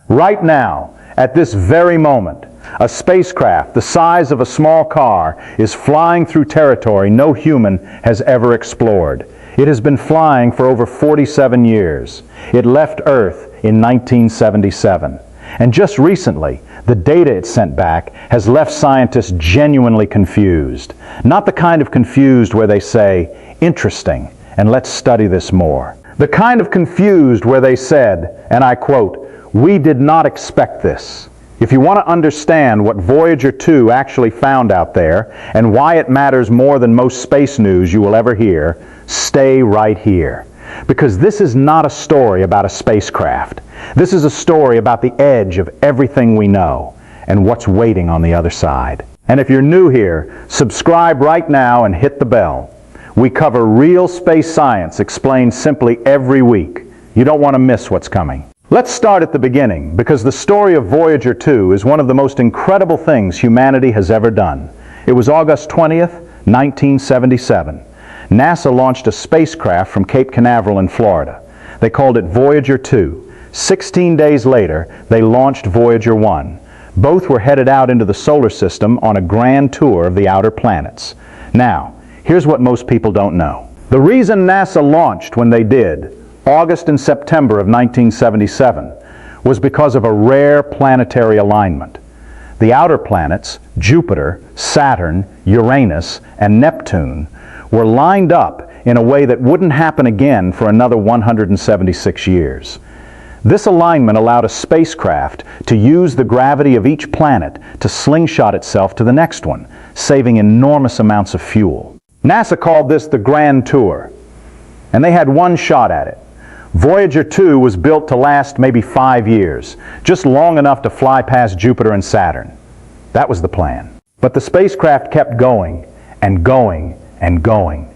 Right now, at this very moment, a spacecraft the size of a small car is flying through territory no human has ever explored. It has been flying for over 47 years. It left Earth in 1977. And just recently, the data it sent back has left scientists genuinely confused. Not the kind of confused where they say, interesting, and let's study this more. The kind of confused where they said, and I quote, "We did not expect this." If you want to understand what Voyager 2 actually found out there and why it matters more than most space news you will ever hear, stay right here. Because this is not a story about a spacecraft. This is a story about the edge of everything we know and what's waiting on the other side. And if you're new here, subscribe right now and hit the bell. We cover real space science explained simply every week. You don't want to miss what's coming. Let's start at the beginning, because the story of Voyager 2 is one of the most incredible things humanity has ever done. It was August 20th, 1977. NASA launched a spacecraft from Cape Canaveral in Florida. They called it Voyager 2. 16 days later, they launched Voyager 1. Both were headed out into the solar system on a grand tour of the outer planets. Now, here's what most people don't know. The reason NASA launched when they did, August and September of 1977, was because of a rare planetary alignment. The outer planets, Jupiter, Saturn, Uranus, and Neptune, were lined up in a way that wouldn't happen again for another 176 years. This alignment allowed a spacecraft to use the gravity of each planet to slingshot itself to the next one, saving enormous amounts of fuel. NASA called this the Grand Tour, and they had one shot at it. Voyager 2 was built to last maybe 5 years, just long enough to fly past Jupiter and Saturn. That was the plan. But the spacecraft kept going and going and going.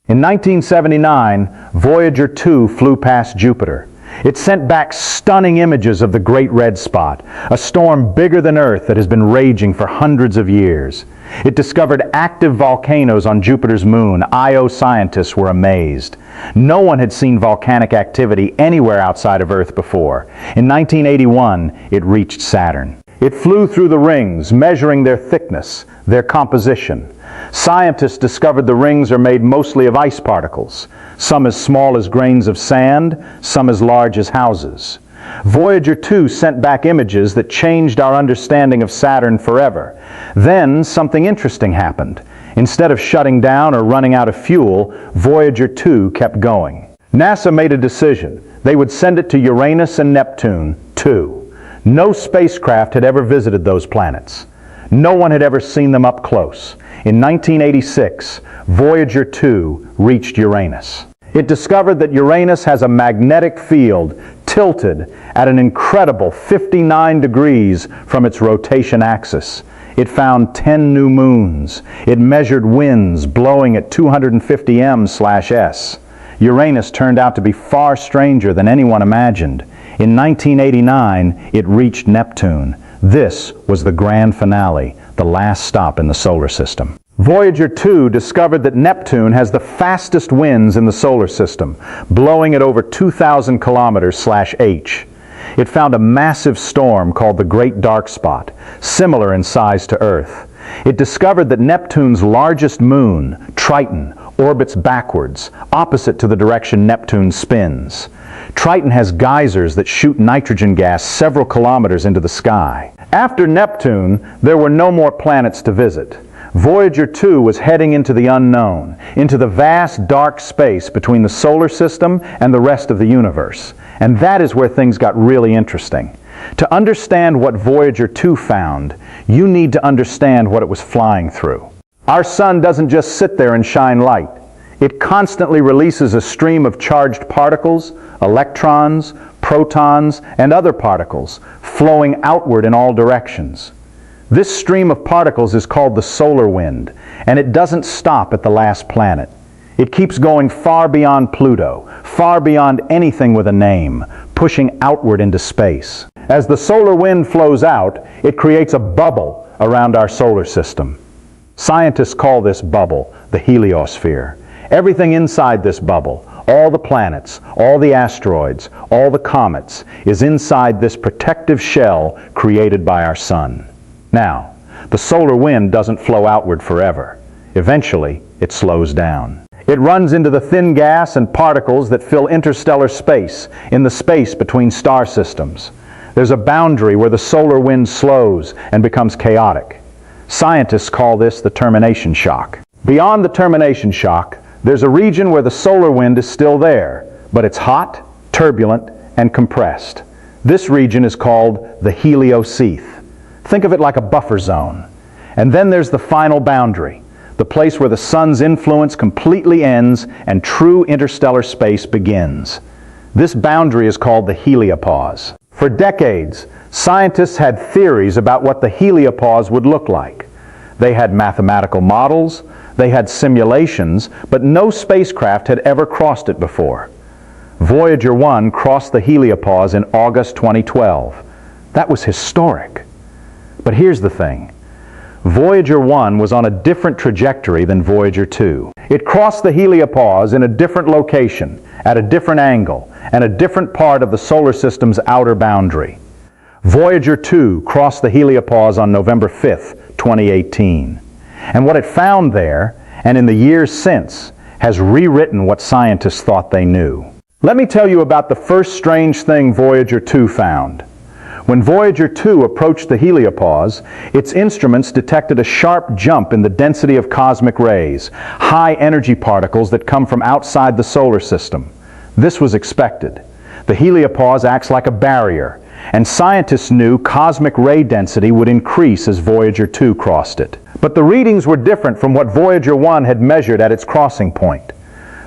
In 1979, Voyager 2 flew past Jupiter. It sent back stunning images of the Great Red Spot, a storm bigger than Earth that has been raging for hundreds of years. It discovered active volcanoes on Jupiter's moon. Io scientists were amazed. No one had seen volcanic activity anywhere outside of Earth before. In 1981, it reached Saturn. It flew through the rings, measuring their thickness, their composition. Scientists discovered the rings are made mostly of ice particles, some as small as grains of sand, some as large as houses. Voyager 2 sent back images that changed our understanding of Saturn forever. Then something interesting happened. Instead of shutting down or running out of fuel, Voyager 2 kept going. NASA made a decision. They would send it to Uranus and Neptune, too. No spacecraft had ever visited those planets. No one had ever seen them up close. In 1986, Voyager 2 reached Uranus. It discovered that Uranus has a magnetic field tilted at an incredible 59 degrees from its rotation axis. It found 10 new moons. It measured winds blowing at 250 m/s. Uranus turned out to be far stranger than anyone imagined. In 1989, it reached Neptune. This was the grand finale, the last stop in the solar system. Voyager 2 discovered that Neptune has the fastest winds in the solar system, blowing at over 2,000 kilometers/h. It found a massive storm called the Great Dark Spot, similar in size to Earth. It discovered that Neptune's largest moon, Triton, orbits backwards, opposite to the direction Neptune spins. Triton has geysers that shoot nitrogen gas several kilometers into the sky. After Neptune, there were no more planets to visit. Voyager 2 was heading into the unknown, into the vast dark space between the solar system and the rest of the universe. And that is where things got really interesting. To understand what Voyager 2 found, you need to understand what it was flying through. Our sun doesn't just sit there and shine light. It constantly releases a stream of charged particles, electrons, protons, and other particles, flowing outward in all directions. This stream of particles is called the solar wind, and it doesn't stop at the last planet. It keeps going far beyond Pluto, far beyond anything with a name, pushing outward into space. As the solar wind flows out, it creates a bubble around our solar system. Scientists call this bubble the heliosphere. Everything inside this bubble, all the planets, all the asteroids, all the comets, is inside this protective shell created by our sun. Now, the solar wind doesn't flow outward forever. Eventually, it slows down. It runs into the thin gas and particles that fill interstellar space, in the space between star systems. There's a boundary where the solar wind slows and becomes chaotic. Scientists call this the termination shock. Beyond the termination shock, there's a region where the solar wind is still there, but it's hot, turbulent, and compressed. This region is called the heliosphere. Think of it like a buffer zone. And then there's the final boundary, the place where the sun's influence completely ends and true interstellar space begins. This boundary is called the heliopause. For decades, scientists had theories about what the heliopause would look like. They had mathematical models, they had simulations, but no spacecraft had ever crossed it before. Voyager 1 crossed the heliopause in August 2012. That was historic. But here's the thing. Voyager 1 was on a different trajectory than Voyager 2. It crossed the heliopause in a different location, at a different angle, and a different part of the solar system's outer boundary. Voyager 2 crossed the heliopause on November 5th, 2018. And what it found there, and in the years since, has rewritten what scientists thought they knew. Let me tell you about the first strange thing Voyager 2 found. When Voyager 2 approached the heliopause, its instruments detected a sharp jump in the density of cosmic rays, high energy particles that come from outside the solar system. This was expected. The heliopause acts like a barrier, and scientists knew cosmic ray density would increase as Voyager 2 crossed it. But the readings were different from what Voyager 1 had measured at its crossing point.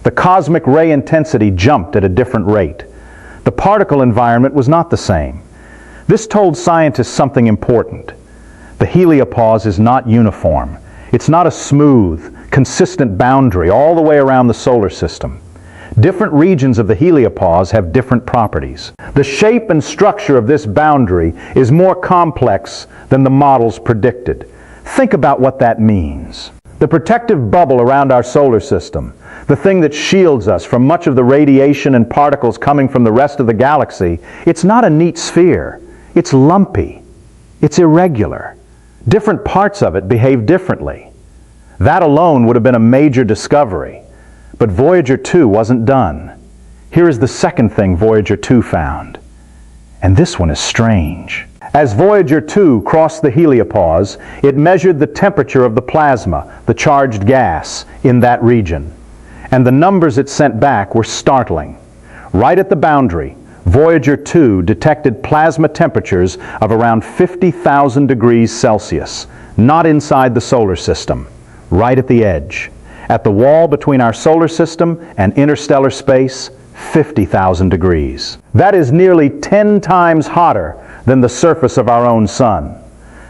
The cosmic ray intensity jumped at a different rate. The particle environment was not the same. This told scientists something important. The heliopause is not uniform. It's not a smooth, consistent boundary all the way around the solar system. Different regions of the heliopause have different properties. The shape and structure of this boundary is more complex than the models predicted. Think about what that means. The protective bubble around our solar system, the thing that shields us from much of the radiation and particles coming from the rest of the galaxy, it's not a neat sphere. It's lumpy. It's irregular. Different parts of it behave differently. That alone would have been a major discovery. But Voyager 2 wasn't done. Here is the second thing Voyager 2 found. And this one is strange. As Voyager 2 crossed the heliopause, it measured the temperature of the plasma, the charged gas, in that region. And the numbers it sent back were startling. Right at the boundary, Voyager 2 detected plasma temperatures of around 50,000 degrees Celsius, not inside the solar system, right at the edge. At the wall between our solar system and interstellar space, 50,000 degrees. That is nearly 10 times hotter than the surface of our own sun.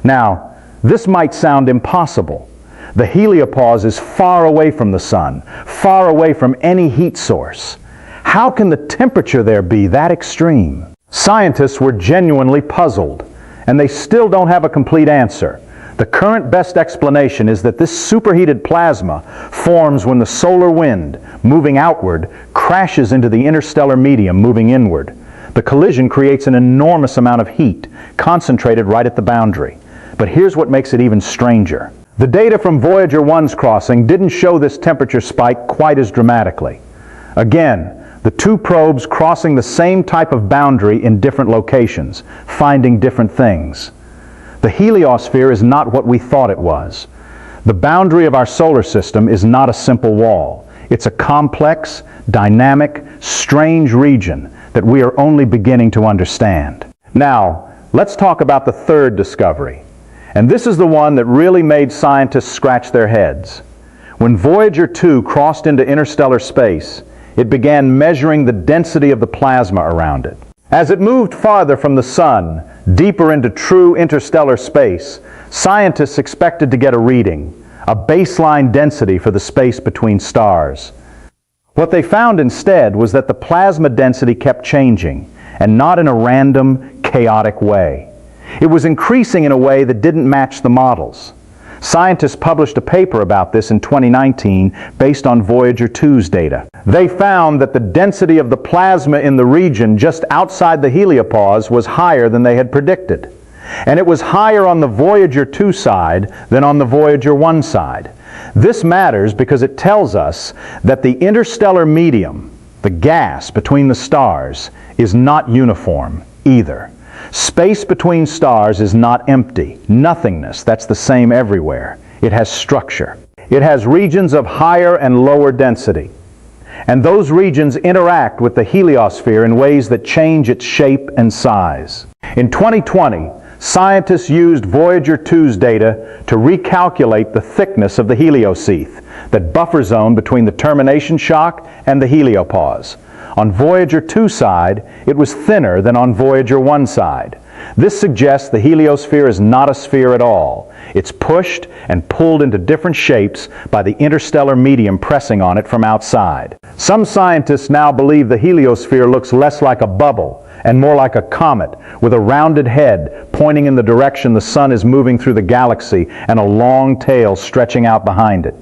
Now, this might sound impossible. The heliopause is far away from the sun, far away from any heat source. How can the temperature there be that extreme? Scientists were genuinely puzzled, and they still don't have a complete answer. The current best explanation is that this superheated plasma forms when the solar wind, moving outward, crashes into the interstellar medium moving inward. The collision creates an enormous amount of heat, concentrated right at the boundary. But here's what makes it even stranger. The data from Voyager 1's crossing didn't show this temperature spike quite as dramatically. Again, the two probes crossing the same type of boundary in different locations, finding different things. The heliosphere is not what we thought it was. The boundary of our solar system is not a simple wall. It's a complex, dynamic, strange region that we are only beginning to understand. Now, let's talk about the third discovery. And this is the one that really made scientists scratch their heads. When Voyager 2 crossed into interstellar space, it began measuring the density of the plasma around it. As it moved farther from the sun, deeper into true interstellar space, scientists expected to get a reading, a baseline density for the space between stars. What they found instead was that the plasma density kept changing, and not in a random, chaotic way. It was increasing in a way that didn't match the models. Scientists published a paper about this in 2019 based on Voyager 2's data. They found that the density of the plasma in the region just outside the heliopause was higher than they had predicted. And it was higher on the Voyager 2 side than on the Voyager 1 side. This matters because it tells us that the interstellar medium, the gas between the stars, is not uniform either. Space between stars is not empty, nothingness. That's the same everywhere. It has structure. It has regions of higher and lower density. And those regions interact with the heliosphere in ways that change its shape and size. In 2020, scientists used Voyager 2's data to recalculate the thickness of the heliosheath, that buffer zone between the termination shock and the heliopause. On Voyager 2 side, it was thinner than on Voyager 1 side. This suggests the heliosphere is not a sphere at all. It's pushed and pulled into different shapes by the interstellar medium pressing on it from outside. Some scientists now believe the heliosphere looks less like a bubble and more like a comet with a rounded head pointing in the direction the sun is moving through the galaxy and a long tail stretching out behind it.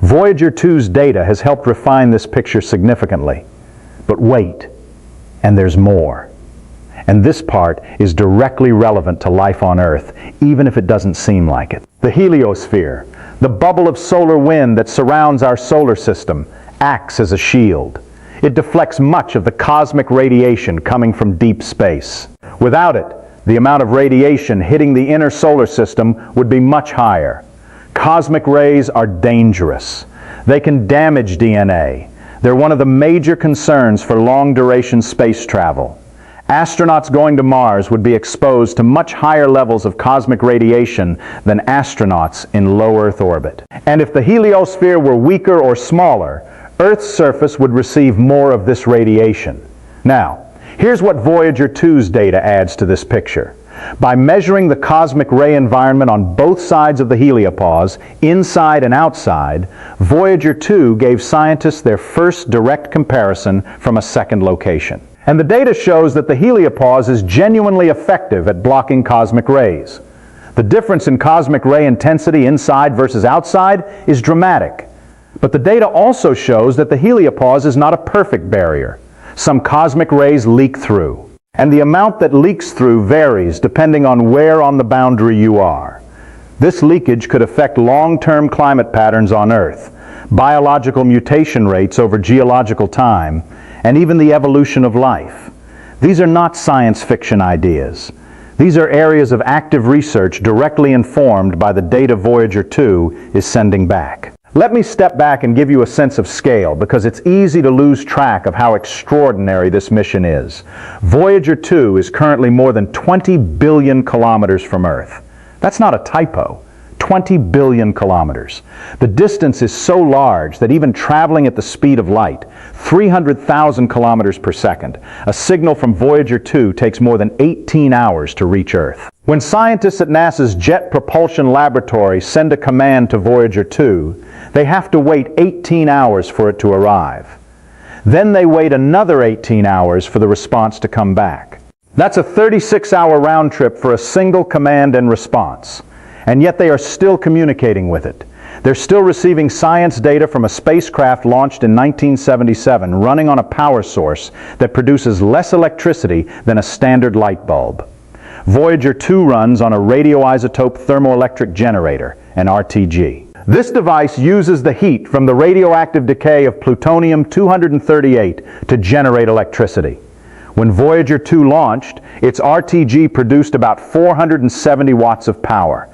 Voyager 2's data has helped refine this picture significantly. But wait, and there's more. And this part is directly relevant to life on Earth, even if it doesn't seem like it. The heliosphere, the bubble of solar wind that surrounds our solar system, acts as a shield. It deflects much of the cosmic radiation coming from deep space. Without it, the amount of radiation hitting the inner solar system would be much higher. Cosmic rays are dangerous. They can damage DNA. They're one of the major concerns for long-duration space travel. Astronauts going to Mars would be exposed to much higher levels of cosmic radiation than astronauts in low Earth orbit. And if the heliosphere were weaker or smaller, Earth's surface would receive more of this radiation. Now, here's what Voyager 2's data adds to this picture. By measuring the cosmic ray environment on both sides of the heliopause, inside and outside, Voyager 2 gave scientists their first direct comparison from a second location. And the data shows that the heliopause is genuinely effective at blocking cosmic rays. The difference in cosmic ray intensity inside versus outside is dramatic. But the data also shows that the heliopause is not a perfect barrier. Some cosmic rays leak through. And the amount that leaks through varies depending on where on the boundary you are. This leakage could affect long-term climate patterns on Earth, biological mutation rates over geological time, and even the evolution of life. These are not science fiction ideas. These are areas of active research directly informed by the data Voyager 2 is sending back. Let me step back and give you a sense of scale, because it's easy to lose track of how extraordinary this mission is. Voyager 2 is currently more than 20 billion kilometers from Earth. That's not a typo. 20 billion kilometers. The distance is so large that even traveling at the speed of light, 300,000 kilometers per second, a signal from Voyager 2 takes more than 18 hours to reach Earth. When scientists at NASA's Jet Propulsion Laboratory send a command to Voyager 2, they have to wait 18 hours for it to arrive. Then they wait another 18 hours for the response to come back. That's a 36-hour round trip for a single command and response. And yet they are still communicating with it. They're still receiving science data from a spacecraft launched in 1977 running on a power source that produces less electricity than a standard light bulb. Voyager 2 runs on a radioisotope thermoelectric generator, an RTG. This device uses the heat from the radioactive decay of plutonium-238 to generate electricity. When Voyager 2 launched, its RTG produced about 470 watts of power.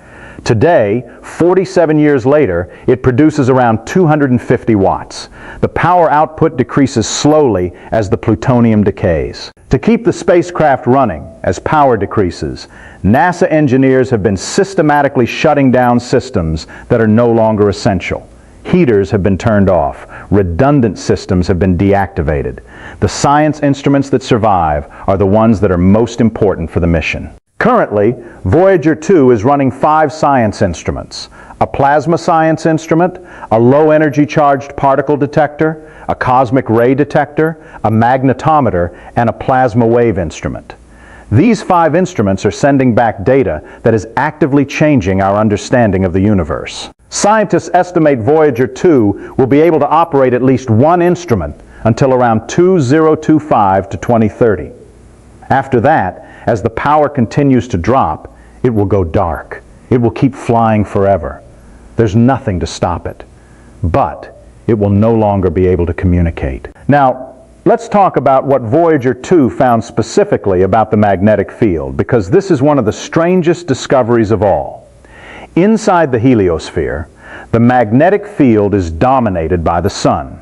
Today, 47 years later, it produces around 250 watts. The power output decreases slowly as the plutonium decays. To keep the spacecraft running as power decreases, NASA engineers have been systematically shutting down systems that are no longer essential. Heaters have been turned off. Redundant systems have been deactivated. The science instruments that survive are the ones that are most important for the mission. Currently, Voyager 2 is running 5 science instruments: a plasma science instrument, a low-energy charged particle detector, a cosmic ray detector, a magnetometer, and a plasma wave instrument. These 5 instruments are sending back data that is actively changing our understanding of the universe. Scientists estimate Voyager 2 will be able to operate at least one instrument until around 2025 to 2030. After that, as the power continues to drop, it will go dark. It will keep flying forever. There's nothing to stop it. But it will no longer be able to communicate. Now, let's talk about what Voyager 2 found specifically about the magnetic field, because this is one of the strangest discoveries of all. Inside the heliosphere, the magnetic field is dominated by the sun.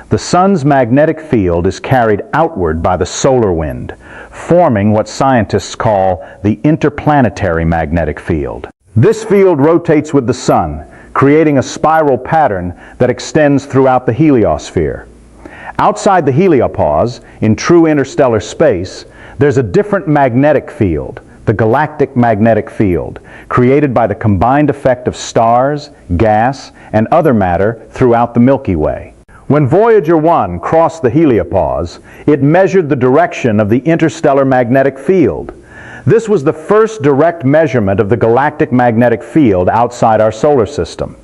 The sun's magnetic field is carried outward by the solar wind, forming what scientists call the interplanetary magnetic field. This field rotates with the sun, creating a spiral pattern that extends throughout the heliosphere. Outside the heliopause, in true interstellar space, there's a different magnetic field, the galactic magnetic field, created by the combined effect of stars, gas, and other matter throughout the Milky Way. When Voyager 1 crossed the heliopause, it measured the direction of the interstellar magnetic field. This was the first direct measurement of the galactic magnetic field outside our solar system.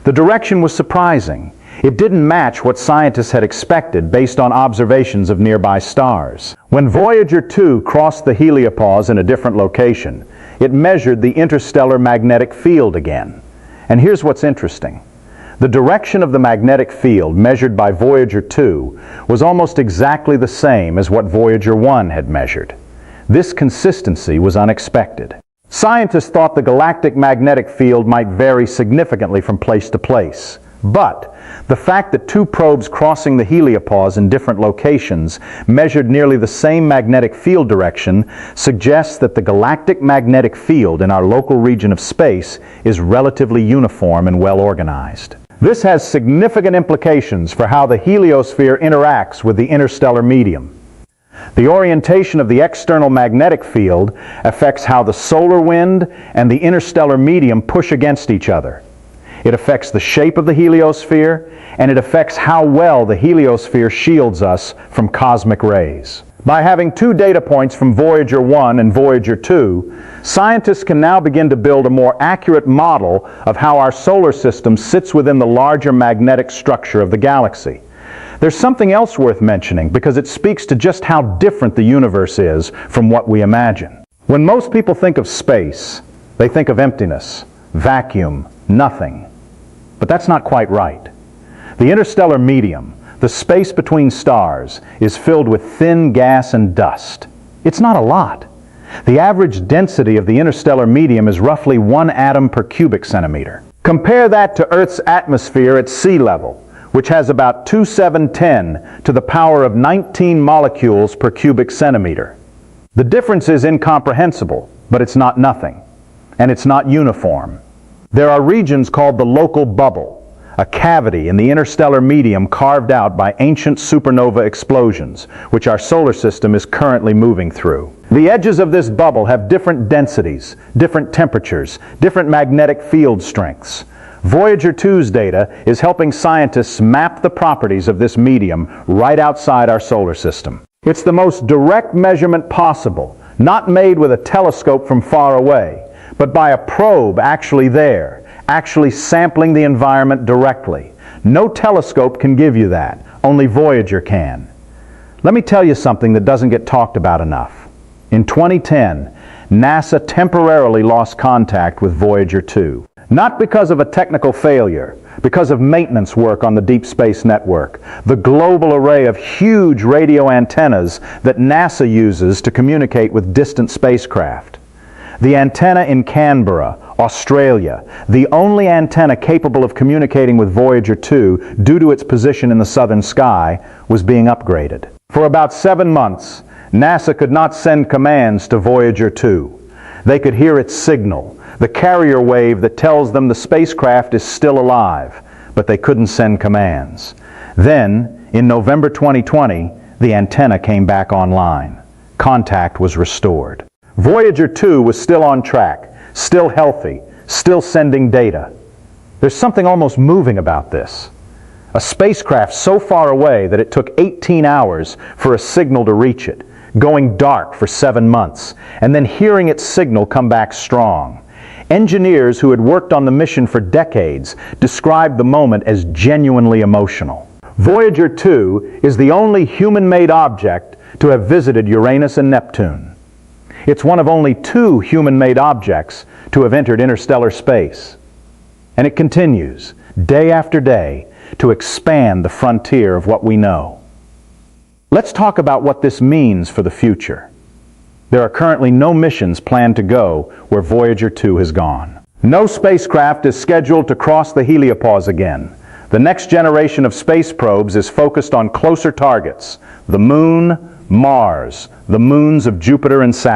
The direction was surprising. It didn't match what scientists had expected based on observations of nearby stars. When Voyager 2 crossed the heliopause in a different location, it measured the interstellar magnetic field again. And here's what's interesting. The direction of the magnetic field measured by Voyager 2 was almost exactly the same as what Voyager 1 had measured. This consistency was unexpected. Scientists thought the galactic magnetic field might vary significantly from place to place. But the fact that 2 probes crossing the heliopause in different locations measured nearly the same magnetic field direction suggests that the galactic magnetic field in our local region of space is relatively uniform and well organized. This has significant implications for how the heliosphere interacts with the interstellar medium. The orientation of the external magnetic field affects how the solar wind and the interstellar medium push against each other. It affects the shape of the heliosphere, and it affects how well the heliosphere shields us from cosmic rays. By having 2 data points from Voyager 1 and Voyager 2, scientists can now begin to build a more accurate model of how our solar system sits within the larger magnetic structure of the galaxy. There's something else worth mentioning because it speaks to just how different the universe is from what we imagine. When most people think of space, they think of emptiness, vacuum, nothing. But that's not quite right. The interstellar medium, the space between stars, is filled with thin gas and dust. It's not a lot. The average density of the interstellar medium is roughly 1 atom per cubic centimeter. Compare that to Earth's atmosphere at sea level, which has about 2710 to the power of 19 molecules per cubic centimeter. The difference is incomprehensible, but it's not nothing, and it's not uniform. There are regions called the local bubble, a cavity in the interstellar medium carved out by ancient supernova explosions, which our solar system is currently moving through. The edges of this bubble have different densities, different temperatures, different magnetic field strengths. Voyager 2's data is helping scientists map the properties of this medium right outside our solar system. It's the most direct measurement possible, not made with a telescope from far away, but by a probe actually there, actually sampling the environment directly. No telescope can give you that. Only Voyager can. Let me tell you something that doesn't get talked about enough. In 2010, NASA temporarily lost contact with Voyager 2. Not because of a technical failure, because of maintenance work on the Deep Space Network, the global array of huge radio antennas that NASA uses to communicate with distant spacecraft. The antenna in Canberra, Australia, the only antenna capable of communicating with Voyager 2 due to its position in the southern sky, was being upgraded. For about 7 months, NASA could not send commands to Voyager 2. They could hear its signal, the carrier wave that tells them the spacecraft is still alive, but they couldn't send commands. Then, in November 2020, the antenna came back online. Contact was restored. Voyager 2 was still on track, still healthy, still sending data. There's something almost moving about this. A spacecraft so far away that it took 18 hours for a signal to reach it, going dark for 7 months, and then hearing its signal come back strong. Engineers who had worked on the mission for decades described the moment as genuinely emotional. Voyager 2 is the only human-made object to have visited Uranus and Neptune. It's one of only 2 human-made objects to have entered interstellar space. And it continues, day after day, to expand the frontier of what we know. Let's talk about what this means for the future. There are currently no missions planned to go where Voyager 2 has gone. No spacecraft is scheduled to cross the heliopause again. The next generation of space probes is focused on closer targets: the Moon, Mars, the moons of Jupiter and Saturn.